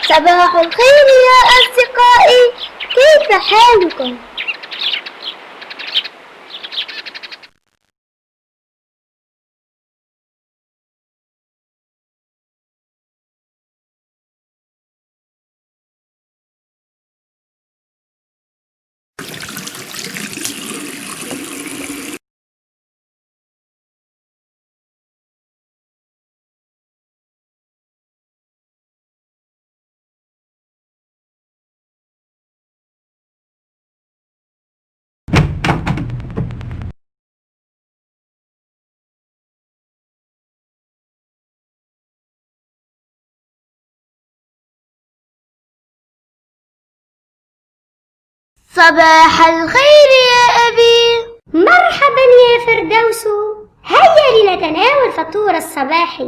صباح الخير يا أصدقائي، كيف حالكم؟ صباح الخير يا أبي. مرحبا يا فردوس، هيا لنتناول فطور الصباح.